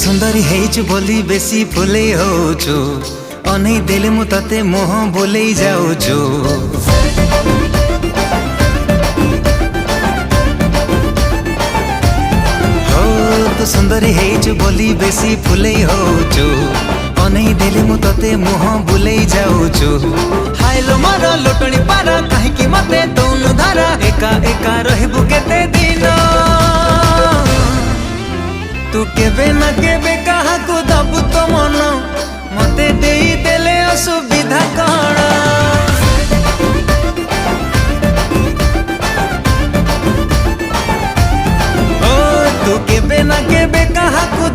सुंदरी हेचु बोली बेसी फुले होचु अनै देले मु तते मोह बोलै जाउछु। हो तू सुंदरी हेचु बोली बेसी फुले होचु अनै देले मु तते मोह बोलै जाउछु। हाइलो मार लोटणी पार काहेकि मते तौनु धारा एका एका रहबु केते दिन तू केबे ना केबे कहा को दबु तो मन मते देई देले असुविधा कण। ओ तू केबे ना केबे कहा को